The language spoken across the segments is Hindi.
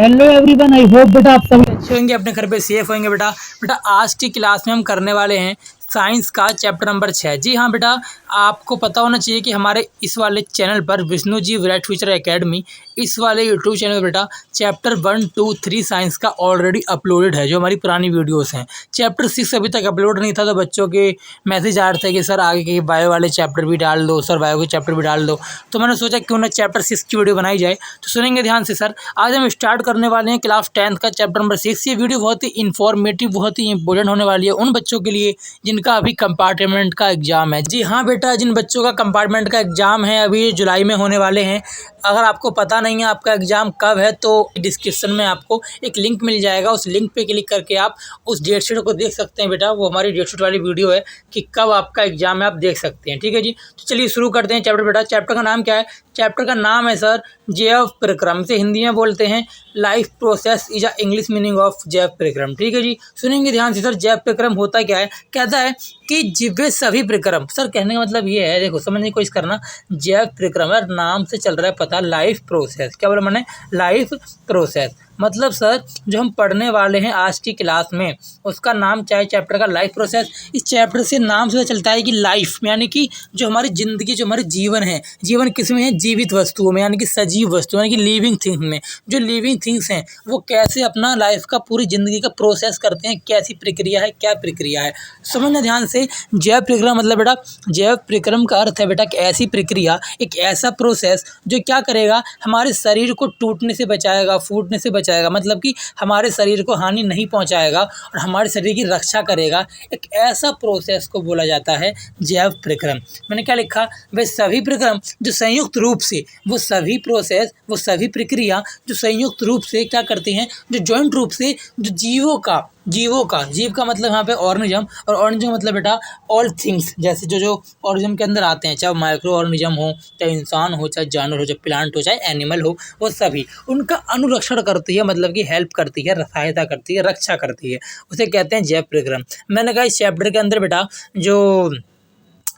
हेलो एवरीवन, आई होप बेटा आप सभी अच्छे होंगे, अपने घर पे सेफ होंगे। बेटा बेटा आज की क्लास में हम करने वाले हैं साइंस का चैप्टर नंबर 6। जी हाँ बेटा, आपको पता होना चाहिए कि हमारे इस वाले चैनल पर Vishnu ji bright future academy, इस वाले यूट्यूब चैनल पर बेटा चैप्टर 1, 2, 3 साइंस का ऑलरेडी अपलोडेड है, जो हमारी पुरानी वीडियोस हैं। चैप्टर 6 अभी तक अपलोड नहीं था, तो बच्चों के मैसेज आ रहे थे कि सर आगे के बायो वाले चैप्टर भी डाल दो, सर बायो के चैप्टर भी डाल दो। तो मैंने सोचा क्यों ना चैप्टर 6 की वीडियो बनाई जाए। तो सुनेंगे ध्यान से सर। आज हम स्टार्ट करने वाले हैं क्लास 10 का चैप्टर नंबर 6। ये वीडियो बहुत ही इन्फॉर्मेटिव, बहुत ही इंपॉर्टेंट होने वाली है उन बच्चों के लिए जिनका अभी कंपार्टमेंट का एग्जाम है। जी हाँ बेटा, जिन बच्चों का कंपार्टमेंट का एग्जाम है अभी जुलाई में होने वाले हैं। अगर आपको पता नहीं है आपका एग्जाम कब है, तो डिस्क्रिप्शन में आपको एक लिंक मिल जाएगा। उस लिंक पे क्लिक करके आप उस डेट शीट को देख सकते हैं बेटा। वो हमारी डेट शीट वाली वीडियो है कि कब आपका एग्जाम है, आप देख सकते हैं। ठीक है जी, तो चलिए शुरू करते हैं चैप्टर। बेटा चैप्टर का नाम क्या है? चैप्टर का नाम है सर जैव प्रक्रम। से हिंदी में बोलते हैं life process is a English meaning of जैव प्रक्रम। ठीक है जी, सुनेंगे ध्यान से सर। जैव प्रक्रम होता क्या है? कहता है कि जीवे सभी प्रक्रम। सर कहने का मतलब ये है, देखो समझने की कोशिश करना। जैव प्रक्रम यार नाम से चल रहा है पता, लाइफ प्रोसेस। क्या बोला मैंने? Life process. मतलब सर जो हम पढ़ने वाले हैं आज की क्लास में, उसका नाम चाहे चैप्टर का लाइफ प्रोसेस। इस चैप्टर से नाम से चलता है कि लाइफ यानी कि जो हमारी ज़िंदगी, जो हमारे जीवन है, जीवन किस में है? जीवित वस्तुओं में, यानी कि सजीव वस्तु, यानी कि लिविंग थिंग में। जो लिविंग थिंग्स हैं वो कैसे अपना लाइफ का, पूरी ज़िंदगी का प्रोसेस करते हैं, कैसी प्रक्रिया है, क्या प्रक्रिया है, समझना ध्यान से। जैव प्रक्रिया मतलब बेटा, जैव प्रक्रम का अर्थ है बेटा कि ऐसी प्रक्रिया, एक ऐसा प्रोसेस जो क्या करेगा? हमारे शरीर को टूटने से बचाएगा, फूटने से बचाएगा। मतलब कि हमारे शरीर को हानि नहीं पहुंचाएगा और हमारे शरीर की रक्षा करेगा। एक ऐसा प्रोसेस को बोला जाता है जैव प्रक्रम। मैंने क्या लिखा? वे सभी प्रक्रम जो संयुक्त रूप से, वो सभी प्रोसेस, वो सभी प्रक्रिया जो संयुक्त रूप से क्या करती हैं, जो जॉइंट रूप से, जो जीवों का, जीव का मतलब यहाँ पे ऑर्गेनिज्म, और ऑर्गेनिज्म मतलब बेटा ऑल थिंग्स, जैसे जो ऑर्गेनिज्म के अंदर आते हैं, चाहे माइक्रो ऑर्गेनिज्म हो, चाहे इंसान हो, चाहे जानवर हो, चाहे प्लांट हो, चाहे एनिमल हो, वो सभी उनका अनुरक्षण करती है। मतलब कि हेल्प करती है, सहायता करती है, रक्षा करती है, उसे कहते हैं जैव प्रक्रम। मैंने कहा इस चैप्टर के अंदर बेटा, जो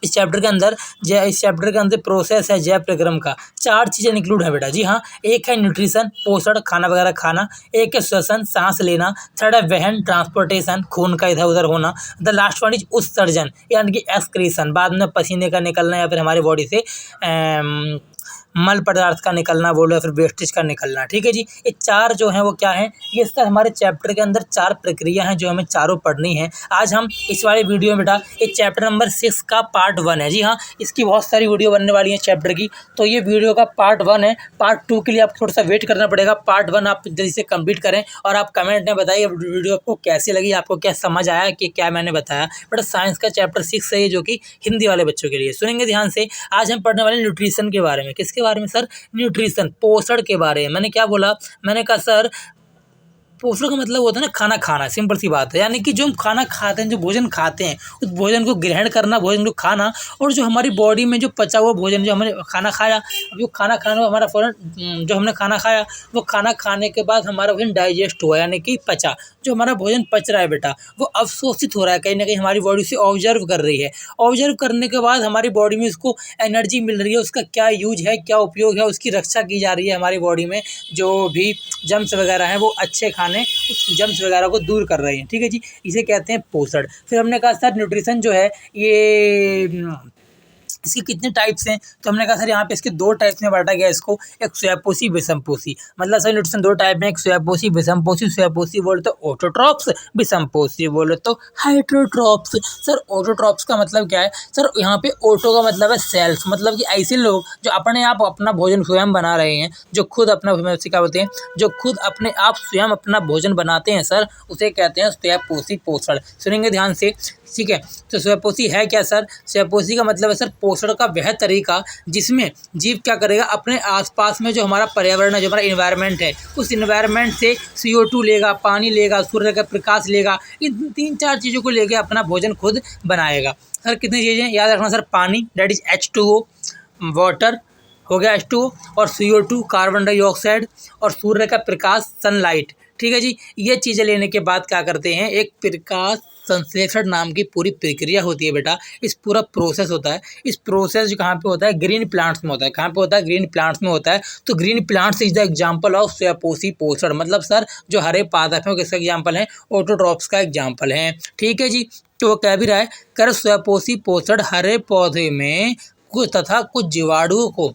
इस चैप्टर के अंदर प्रोसेस है जैव प्रक्रम का, 4 चीज़ें इंक्लूड है बेटा। जी हाँ, एक है न्यूट्रिशन, पोषण, खाना वगैरह खाना। एक है श्वसन, सांस लेना। थर्ड है वहन, ट्रांसपोर्टेशन, खून का इधर उधर होना। द लास्ट वन इज उत्सर्जन, यानी कि एक्सक्रीशन, बाद में पसीने का निकलना या फिर हमारी बॉडी से मल पदार्थ का निकलना बोलो, या फिर वेस्टेज का निकलना। ठीक है जी, ये 4 जो हैं वो क्या हैं? ये सर हमारे चैप्टर के अंदर 4 प्रक्रिया हैं जो हमें चारों पढ़नी है। आज हम इस वाले वीडियो में बेटा ये चैप्टर नंबर 6 का पार्ट 1 है। जी हाँ, इसकी बहुत सारी वीडियो बनने वाली हैं चैप्टर की, तो ये वीडियो का पार्ट 1 है। पार्ट 2 के लिए आपको थोड़ा सा वेट करना पड़ेगा। पार्ट 1 आप जल्दी से कंप्लीट करें और आप कमेंट में बताइए वीडियो आपको कैसी लगी, आपको क्या समझ आया कि क्या मैंने बताया। बेटा साइंस का चैप्टर 6 है, जो कि हिंदी वाले बच्चों के लिए। सुनेंगे ध्यान से। आज हम पढ़ने वाले न्यूट्रिशन के बारे में। किसके बारे में सर? न्यूट्रिशन, पोषण के बारे में। मैंने क्या बोला? मैंने कहा सर पोषण का मतलब होता है ना खाना खाना, सिंपल सी बात है। यानी कि जो हम खाना खाते हैं, जो भोजन खाते हैं, उस भोजन को ग्रहण करना, भोजन को खाना, और जो हमारी बॉडी में जो पचा हुआ भोजन, जो हमने खाना खाया, अब जो खाना खाना हमारा फ़ौरन, जो हमने खाना खाया, वो खाना खाने के बाद हमारा भोजन डाइजेस्ट हुआ, यानी कि पचा। जो हमारा भोजन पच रहा है बेटा, वो अवशोषित हो रहा है, कहीं ना कहीं हमारी बॉडी से ऑब्जर्व कर रही है। ऑब्जर्व करने के बाद हमारी बॉडी में उसको एनर्जी मिल रही है, उसका क्या यूज है, क्या उपयोग है, उसकी रक्षा की जा रही है। हमारी बॉडी में जो भी जम्स वगैरह हैं वो अच्छे खाने उस जम्स वगैरह को दूर कर रहे हैं। ठीक है जी, इसे कहते हैं पोषण। फिर हमने कहा सर न्यूट्रिशन जो है ये इसके कितने टाइप्स हैं? तो हमने कहा सर यहाँ पे इसके 2 टाइप्स में बांटा गया इसको, एक स्वयंपोषी, विषमपोषी। मतलब सर न्यूट्रिशन 2 टाइप में, एक स्वयंपोषी, विषमपोषी। स्वयंपोषी बोले तो ऑटोट्रॉप्स, विषमपोषी बोले तो हाइट्रोट्रॉप्स। सर ऑटोट्रॉप्स का मतलब क्या है? सर यहाँ पे ऑटो का मतलब है सेल्फ, मतलब कि ऐसे लोग जो अपने आप अपना भोजन स्वयं बना रहे हैं, जो खुद अपना क्या बोलते हैं, जो खुद अपने आप स्वयं अपना भोजन बनाते हैं सर, उसे कहते हैं स्वयंपोषी पोषण। सुनेंगे ध्यान से। ठीक है, तो स्वयंपोषी है क्या सर? स्वयंपोषी का मतलब है सर पोषण का वह तरीका जिसमें जीव क्या करेगा, अपने आसपास में जो हमारा पर्यावरण है, जो हमारा इन्वायरमेंट है, उस इन्वायरमेंट से CO2 लेगा, पानी लेगा, सूर्य का प्रकाश लेगा, इन 3-4 चीज़ों को लेके अपना भोजन खुद बनाएगा। सर कितनी चीज़ें याद रखना सर? पानी दैट इज H2O, वाटर हो गया H2O, और CO2 कार्बन डाइऑक्साइड, और सूर्य का प्रकाश सनलाइट। ठीक है जी, ये चीज़ें लेने के बाद क्या करते हैं, एक प्रकाश संश्लेषण नाम की पूरी प्रक्रिया होती है बेटा, इस पूरा प्रोसेस होता है। इस प्रोसेस जो कहाँ पे होता है, ग्रीन प्लांट्स में होता है। कहाँ पे होता है, ग्रीन प्लांट्स में होता है। तो green plants is the example of स्वयंपोषी पोषण, मतलब सर जो हरे पादप हैं वो किसका एग्जाम्पल है, ऑटोट्रॉप्स का एग्जाम्पल है। ठीक है जी, तो वो कह भी रहा है कर स्वयंपोषी पोषण हरे पौधे में कुछ तथा कुछ जीवाणुओं को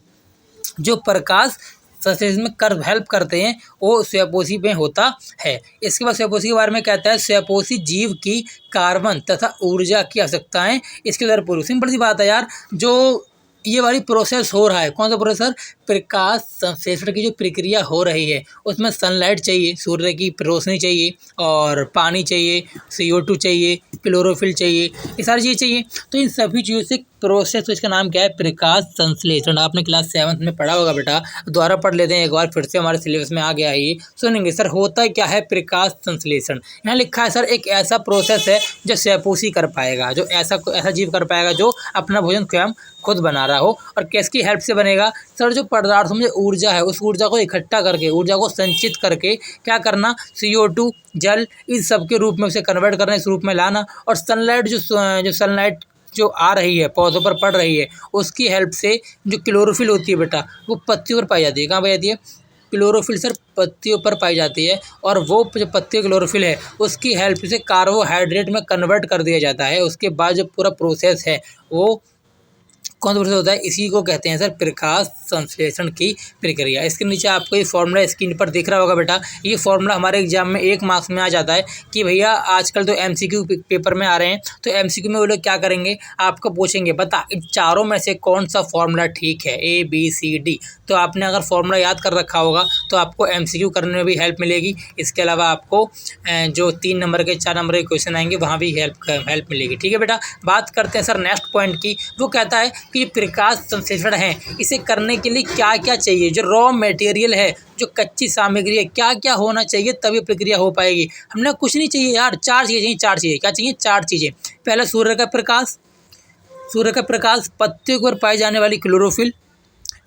जो प्रकाश संश्लेषण में कर हेल्प करते हैं वो स्वयंपोषी में होता है। इसके बाद स्वयंपोषी के बारे में कहता है स्वयंपोषी जीव की कार्बन तथा ऊर्जा की आवश्यकताएं इसके द्वारा पूरी। सिंपल सी बात है यार, जो ये वाली प्रोसेस हो रहा है, कौन सा प्रोसेस, प्रकाश संश्लेषण की जो प्रक्रिया हो रही है उसमें सनलाइट चाहिए, सूर्य की रोशनी चाहिए, और पानी चाहिए, CO2 चाहिए, क्लोरोफिल चाहिए, ये सारी चीज़ें चाहिए। तो इन सभी चीज़ों से प्रोसेस, तो इसका नाम क्या है, प्रकाश संश्लेषण। आपने क्लास 7th में पढ़ा होगा बेटा, दोबारा पढ़ लेते हैं एक बार, फिर से हमारे सिलेबस में आ गया है ये। सुनेंगे सर होता क्या है प्रकाश संश्लेषण। यहाँ लिखा है सर एक ऐसा प्रोसेस है जो स्वयंपोषी कर पाएगा, जो ऐसा जीव कर पाएगा जो अपना भोजन स्वयं खुद बना रहा हो। और किसकी हेल्प से बनेगा सर, जो पदार्थों में ऊर्जा है उस ऊर्जा को इकट्ठा करके, ऊर्जा को संचित करके क्या करना, CO2 जल इस सब के रूप में उसे कन्वर्ट करना, इस रूप में लाना। और सनलाइट जो सनलाइट जो आ रही है पौधों पर पड़ रही है उसकी हेल्प से जो क्लोरोफिल होती है बेटा वो पत्तियों पर पाई जाती है। कहाँ पाई जाती है, क्लोरोफिल सर पत्तियों पर पाई जाती है। और वो जो पत्ती क्लोरोफिल है उसकी हेल्प से कार्बोहाइड्रेट में कन्वर्ट कर दिया जाता है। उसके बाद जो पूरा प्रोसेस है वो कौन सा प्रोसेस होता है, इसी को कहते हैं सर प्रकाश संश्लेषण की प्रक्रिया। इसके नीचे आपको ये फॉर्मूला स्क्रीन पर दिख रहा होगा बेटा, ये फॉर्मूला हमारे एग्जाम में 1 मार्क्स में आ जाता है कि भैया आजकल तो MCQ पेपर में आ रहे हैं, तो MCQ में वो लोग क्या करेंगे, आपको पूछेंगे बता इन चारों में से कौन सा फॉर्मूला ठीक है, ABCD। तो आपने अगर फॉर्मूला याद कर रखा होगा तो आपको MCQ करने में भी हेल्प मिलेगी। इसके अलावा आपको जो 3 नंबर के 4 नंबर के क्वेश्चन आएंगे वहाँ भी हेल्प मिलेगी। ठीक है बेटा, बात करते हैं सर नेक्स्ट पॉइंट की। वो कहता है कि प्रकाश संश्लेषण है इसे करने के लिए क्या क्या चाहिए, जो रॉ मटेरियल है, जो कच्ची सामग्री है, क्या क्या होना चाहिए तभी प्रक्रिया हो पाएगी। हमने कुछ नहीं चाहिए यार, 4 चीज़ें चाहिए, 4 चीज़ें क्या चाहिए, 4 चीज़ें। पहला सूर्य का प्रकाश, पत्तियों पर पाई जाने वाली क्लोरोफिल,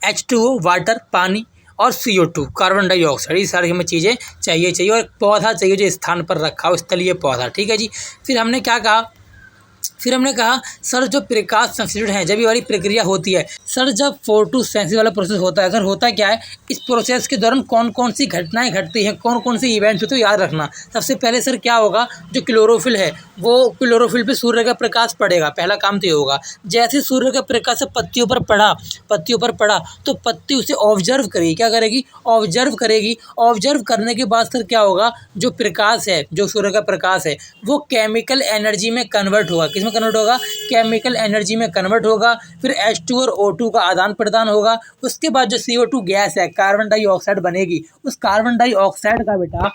H2O वाटर पानी, और CO2 कार्बन डाइऑक्साइड, ये सारी हमें चीज़ें चाहिए। और पौधा चाहिए जो स्थान पर रखा हो, स्थलीय पौधा। ठीक है जी, फिर हमने कहा सर जो प्रकाश संश्लेषण है जब ये वाली प्रक्रिया होती है सर, जब फोटोसिंथेसिस वाला प्रोसेस होता है सर, होता क्या है, इस प्रोसेस के दौरान कौन कौन सी घटनाएं घटती हैं, कौन कौन सी इवेंट्स होते हैं, तो याद रखना। सबसे पहले सर क्या होगा, जो क्लोरोफिल है वो क्लोरोफिल पे सूर्य का प्रकाश पड़ेगा, पहला काम तो ये होगा। जैसे सूर्य का प्रकाश पत्तियों पर पड़ा तो पत्ती उसे ऑब्जर्व करेगी, क्या करेगी, ऑब्जर्व करेगी। ऑब्जर्व करने के बाद सर क्या होगा, जो प्रकाश है, जो सूर्य का प्रकाश है वो केमिकल एनर्जी में कन्वर्ट होगा। किसमें कन्वर्ट होगा, केमिकल एनर्जी में कन्वर्ट होगा। फिर H2 और O2 का आदान प्रदान होगा। उसके बाद जो CO2 गैस है, कार्बन डाइऑक्साइड बनेगी, उस कार्बन डाइऑक्साइड का बेटा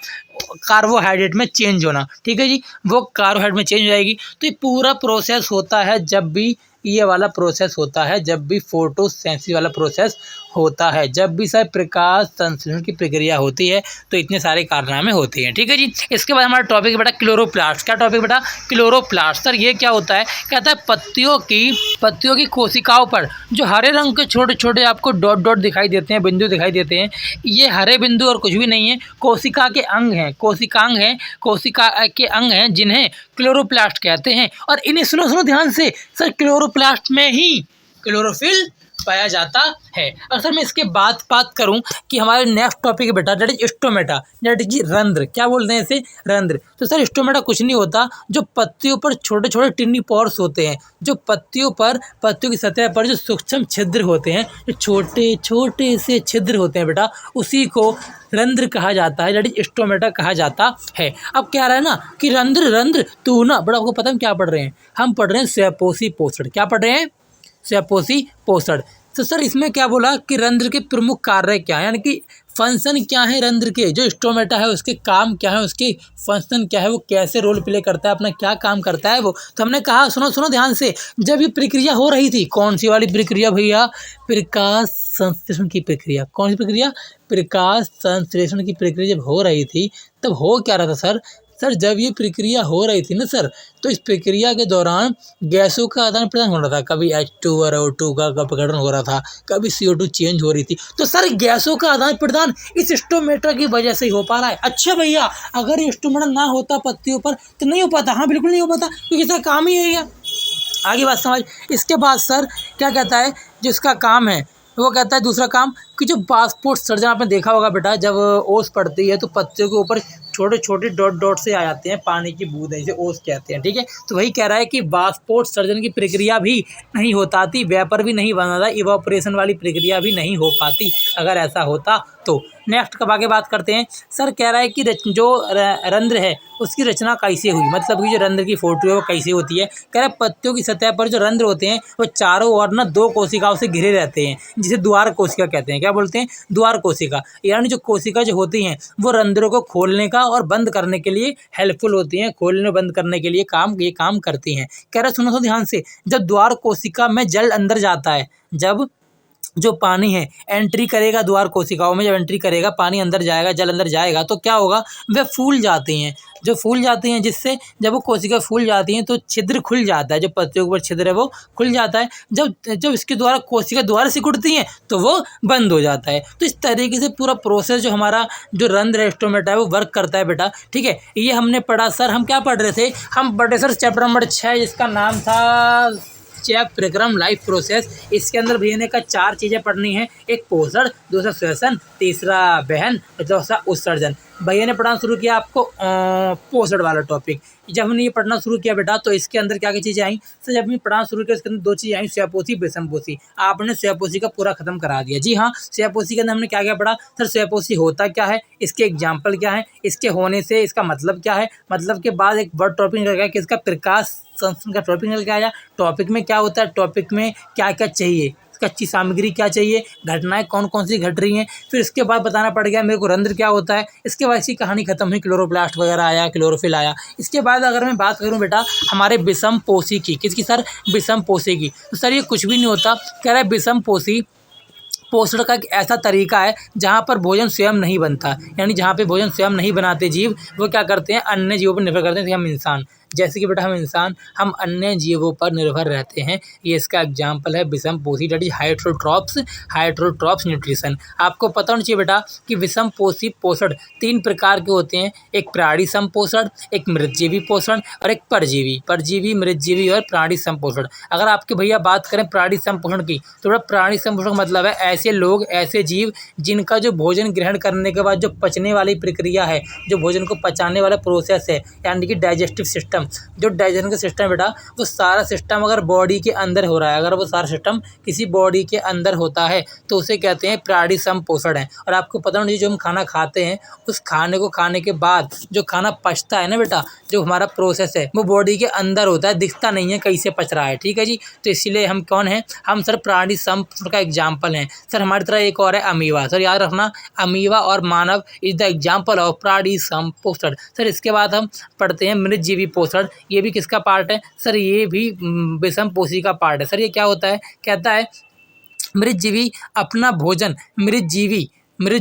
कार्बोहाइड्रेट में चेंज होना। ठीक है जी, वो कार्बोहाइड्रेट में चेंज हो जाएगी। तो ये पूरा प्रोसेस होता है जब भी ये वाला प्रोसेस होता है, जब भी फोटोसिंथेसिस वाला प्रोसेस होता है, जब भी सर प्रकाश संश्लेषण की प्रक्रिया होती है तो इतने सारे कारनामे होते हैं। ठीक है जी, इसके बाद हमारा टॉपिक है बेटा क्लोरोप्लास्ट। क्या टॉपिक बेटा, क्लोरोप्लास्ट। सर ये क्या होता है, कहता है पत्तियों की कोशिकाओं पर जो हरे रंग के छोटे छोटे आपको डॉट डॉट दिखाई देते हैं, बिंदु दिखाई देते हैं, ये हरे बिंदु और कुछ भी नहीं है, कोशिका के अंग हैं, कोशिका के अंग हैं जिन्हें क्लोरोप्लास्ट कहते हैं। और इन्हें सुनो ध्यान से सर, क्लोरोप्लास्ट में ही क्लोरोफिल पाया जाता है। अगर मैं इसके बात करूं कि हमारे नेक्स्ट टॉपिक है बेटा that is stomata, that is रंध्र। क्या बोलते हैं इसे, रंध्र। तो सर स्टोमेटा कुछ नहीं होता, जो पत्तियों पर छोटे छोटे टिनी पोर्स होते हैं, जो पत्तियों की सतह पर जो सूक्ष्म छिद्र होते हैं, जो छोटे छोटे से छिद्र होते हैं बेटा, उसी को रंध्र कहा जाता है, दैट इज स्टोमेटा कहा जाता है। अब क्या रहा है ना कि रंध्र तू ना बड़ा, आपको पता है हम क्या पढ़ रहे हैं, हम पढ़ रहे हैं स्वयंपोषी पोषण। क्या पढ़ रहे हैं, स्वयंपोषी पोषण। तो सर इसमें क्या बोला कि रंध्र के प्रमुख कार्य क्या है, यानी कि फंक्शन क्या है रंध्र के, जो स्टोमेटा है उसके काम क्या है, उसके फंक्शन क्या है, वो कैसे रोल प्ले करता है, अपना क्या काम करता है वो। तो हमने कहा सुनो ध्यान से, जब ये प्रक्रिया हो रही थी, कौन सी वाली प्रक्रिया भैया, प्रकाश संश्लेषण की प्रक्रिया। कौन सी प्रक्रिया, प्रकाश संश्लेषण की प्रक्रिया जब हो रही थी तब हो क्या रहा था सर, सर जब ये प्रक्रिया हो रही थी ना सर, तो इस प्रक्रिया के दौरान गैसों का आदान प्रदान हो रहा था। कभी H2 और O2 का अपघटन हो रहा था, कभी CO2 चेंज हो रही थी। तो सर गैसों का आदान प्रदान इस स्टोमेटा की वजह से ही हो पा रहा है। अच्छा भैया, अगर ये स्टोमेटा ना होता पत्तियों पर तो नहीं हो पाता। हाँ बिल्कुल नहीं हो पाता, क्योंकि इसका काम ही है। आगे बात समझ। इसके बाद सर क्या कहता है, जिसका काम है वो कहता है दूसरा काम कि जो वाष्पोत्सर्जन आपने देखा होगा बेटा, जब ओस पड़ती है तो पत्तियों के ऊपर छोटे छोटे डॉट डॉट से आ जाते हैं पानी की बूंदें, इसे ओस कहते हैं। ठीक है, तो वही कह रहा है कि वाष्पोत्सर्जन की प्रक्रिया भी नहीं हो पाती, वेपर भी नहीं बनता, इवापोरेशन वाली प्रक्रिया भी नहीं हो पाती अगर ऐसा होता तो। नेक्स्ट कब आगे बात करते हैं। सर कह रहा है कि जो रंध्र है उसकी रचना कैसे हुई, मतलब कि जो रंध्र की फोटो है वो कैसे होती है। कह रहा है पत्तियों की सतह पर जो रंध्र होते हैं वो चारों ओर ना 2 कोशिकाओं से घिरे रहते हैं, जिसे द्वार कोशिका कहते हैं। क्या बोलते हैं? द्वार कोशिका। यानी जो कोशिका जो होती हैं वो रंध्रों को खोलने का और बंद करने के लिए हेल्पफुल होती हैं, खोलने बंद करने के लिए ये काम करती हैं। कह रहा है सुनो ध्यान से, जब द्वार कोशिका में जल अंदर जाता है, जब जो पानी है एंट्री करेगा द्वार कोशिकाओं में, जब एंट्री करेगा पानी अंदर जाएगा, जल अंदर जाएगा, तो क्या होगा, वे फूल जाती हैं। जो फूल जाती हैं, जिससे जब वो कोशिका फूल जाती हैं तो छिद्र खुल जाता है, जो पत्तियों के ऊपर छिद्र है वो खुल जाता है। जब इसके द्वारा कोशिका द्वारा सिकुड़ती हैं तो वो बंद हो जाता है। तो इस तरीके से पूरा प्रोसेस जो हमारा जो रंध्र है स्टोमेटा है वो वर्क करता है बेटा। ठीक है, ये हमने पढ़ा। सर हम क्या पढ़ रहे थे? हम पढ़ रहे सर चैप्टर नंबर 6, जिसका नाम था चैप प्रक्रम लाइफ प्रोसेस। इसके अंदर भैया ने का 4 चीज़ें पढ़नी है, एक पोषण, दूसरा श्वसन, तीसरा वहन और चौथा उत्सर्जन। भैया ने पढ़ना शुरू किया आपको पोषण वाला टॉपिक। जब हमने ये पढ़ना शुरू किया बेटा तो इसके अंदर क्या क्या चीज़ें आई। तो जब हमने पढ़ना शुरू किया इसके अंदर 2 चीज़ें आई, स्वयंपोषी, विषमपोषी। आपने स्वयंपोषी का पूरा खत्म करा दिया। जी हाँ, स्वयंपोषी के अंदर हमने क्या क्या पढ़ा। सर स्वयंपोषी होता क्या है, इसके एग्जाम्पल क्या है, इसके होने से इसका मतलब क्या है, मतलब के बाद एक वर्ड टॉपिक निकल गया कि इसका प्रकाश संश्लेषण का टॉपिक निकल के आया। टॉपिक में क्या होता है, टॉपिक में क्या क्या चाहिए, कच्ची सामग्री क्या चाहिए, घटनाएं कौन कौन सी घट रही हैं। फिर इसके बाद बताना पड़ गया मेरे को रंध्र क्या होता है। इसके बाद इसकी कहानी खत्म हुई, क्लोरोप्लास्ट वगैरह आया, क्लोरोफिल आया। इसके बाद अगर मैं बात करूं बेटा हमारे विषमपोषी की, किसकी सर? विषमपोषी की। तो सर ये कुछ भी नहीं होता। कह रहा है विषमपोषी पोषण का एक ऐसा तरीका है जहाँ पर भोजन स्वयं नहीं बनता, यानी जहाँ पे भोजन स्वयं नहीं बनाते जीव, वो क्या करते हैं, अन्य जीवों पर निर्भर करते हैं। हम इंसान, जैसे कि बेटा हम इंसान, हम अन्य जीवों पर निर्भर रहते हैं। ये इसका एग्जाम्पल है विषमपोषी, दैट इज हाइट्रोट्रॉप्स न्यूट्रिशन। आपको पता होना चाहिए बेटा कि विषमपोषी पोषण 3 प्रकार के होते हैं, एक प्राणी संपोषण, एक मृतजीवी पोषण और एक परजीवी, मृतजीवी और प्राणी संपोषण। अगर आपके भैया बात करें प्राणी संपोषण की, तो बेटा प्राणी संपोषण का मतलब है ऐसे लोग, ऐसे जीव जिनका जो भोजन ग्रहण करने के बाद जो पचने वाली प्रक्रिया है, जो भोजन को पचाने वाला प्रोसेस है, यानी कि डाइजेस्टिव सिस्टम, जो डाइजेशन का सिस्टम बेटा, वो सारा सिस्टम अगर बॉडी के अंदर हो रहा है, अगर वो सारा सिस्टम किसी बॉडी के अंदर होता है तो उसे कहते हैं प्राणी संपोषण है। और आपको पता होना चाहिए जो हम खाना खाते हैं, उस खाने को खाने के बाद जो खाना पचता है ना बेटा, जो हमारा प्रोसेस है वो बॉडी के अंदर होता है, दिखता नहीं है कैसे पच रहा है। ठीक है जी, तो इसीलिए हम कौन हैं, हम सर प्राणी संपोषण का एग्जाम्पल हैं। सर हमारी तरह एक और है अमीबा। सर याद रखना, अमीबा और मानव इज द एग्जाम्पल ऑफ प्राणी संपोषण। सर इसके बाद हम पढ़ते हैं मृतजीवी पोषण। ये भी किसका पार्ट है सर? ये भी विषमपोषी का पार्ट है। सर ये क्या होता है? कहता है मृतजीवी अपना भोजन, मृत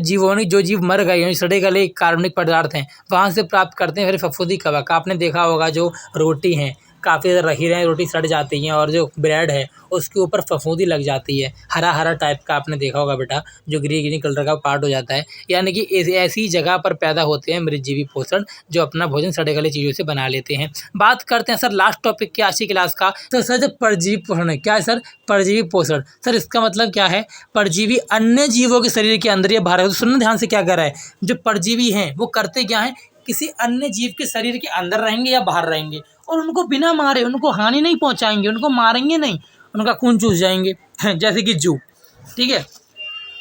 जीवों ने, जो जीव मर गए सड़े गले कार्बनिक पदार्थ हैं वहाँ से प्राप्त करते हैं। फिर फफूंदी कवक, आपने देखा होगा जो रोटी हैं काफ़ी ज़्यादा रखी रहें, रोटी सड़ जाती हैं, और जो ब्रेड है उसके ऊपर फफूंदी लग जाती है, हरा हरा टाइप का आपने देखा होगा बेटा, जो ग्रीन कलर का पार्ट हो जाता है। यानी कि ऐसी जगह पर पैदा होते हैं मृतजीवी पोषण, जो अपना भोजन सड़े गले चीज़ों से बना लेते हैं। बात करते हैं सर लास्ट टॉपिक की आज की क्लास का। तो सर जब परजीवी पोषण है, क्या है सर? परजीवी पोषण। सर इसका मतलब क्या है? परजीवी अन्य जीवों के शरीर के अंदर ये बाहर है। तो सुनना ध्यान से, क्या कर रहा है, जो परजीवी हैं वो करते क्या हैं, किसी अन्य जीव के शरीर के अंदर रहेंगे या बाहर रहेंगे, और उनको बिना मारे, उनको हानि नहीं पहुंचाएंगे, उनको मारेंगे नहीं, उनका खून चूस जाएंगे। जैसे कि जू, ठीक है,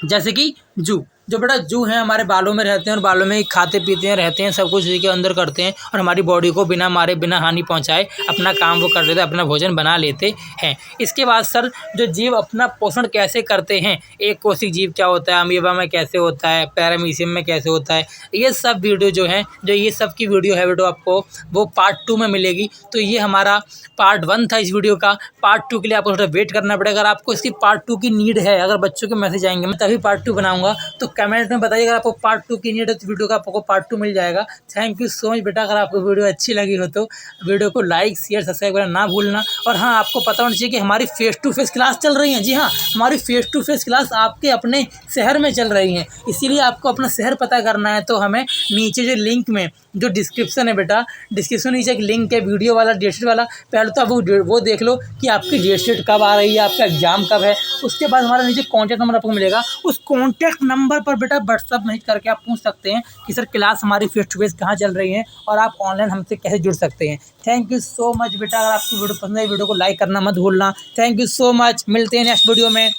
जैसे कि जू, जो बेटा जू हैं हमारे बालों में रहते हैं, और बालों में खाते पीते हैं, रहते हैं, सब कुछ इसी के अंदर करते हैं, और हमारी बॉडी को बिना मारे, बिना हानि पहुंचाए अपना काम वो कर लेते हैं, अपना भोजन बना लेते हैं। इसके बाद सर जो जीव अपना पोषण कैसे करते हैं, एक कोशिक जीव क्या होता है, अमीबा में कैसे होता है, पैरामीशियम में कैसे होता है, ये सब वीडियो जो है, जो ये सब की वीडियो है बेटो आपको वो पार्ट 2 में मिलेगी। तो ये हमारा पार्ट 1 था इस वीडियो का। पार्ट 2 के लिए आपको थोड़ा वेट करना पड़ेगा। अगर आपको इसकी पार्ट 2 की नीड है, अगर बच्चों के मैसेज आएंगे मैं तभी पार्ट 2 बनाऊँगा, तो कमेंट में बताइए। अगर आपको पार्ट 2 की नीड है तो वीडियो का आपको पार्ट 2 मिल जाएगा। थैंक यू सो मच बेटा। अगर आपको वीडियो अच्छी लगी हो तो वीडियो को लाइक शेयर सब्सक्राइब करना ना भूलना। और हाँ, आपको पता होना चाहिए कि हमारी फेस टू फेस क्लास चल रही है। जी हाँ, हमारी फेस टू फेस क्लास आपके अपने शहर में चल रही है। इसीलिए आपको अपना शहर पता करना है तो हमें नीचे जो लिंक में जो डिस्क्रिप्शन है बेटा, डिस्क्रिप्शन में नीचे एक लिंक है वीडियो वाला, डेट शीट वाला। पहले तो आप वो देख लो कि आपकी डेट शीट कब आ रही है, आपका एग्जाम कब है। उसके बाद हमारा नीचे कॉन्टैक्ट नंबर आपको मिलेगा। उस कॉन्टैक्ट नंबर पर बेटा व्हाट्सअप मैसेज करके आप पूछ सकते हैं कि सर क्लास हमारी फेस टू फेस कहाँ चल रही है और आप ऑनलाइन हमसे कैसे जुड़ सकते हैं। थैंक यू सो मच बेटा। अगर आपको वीडियो पसंद है वीडियो को लाइक करना मत भूलना। Thank you so much. मिलते हैं नेक्स्ट वीडियो में।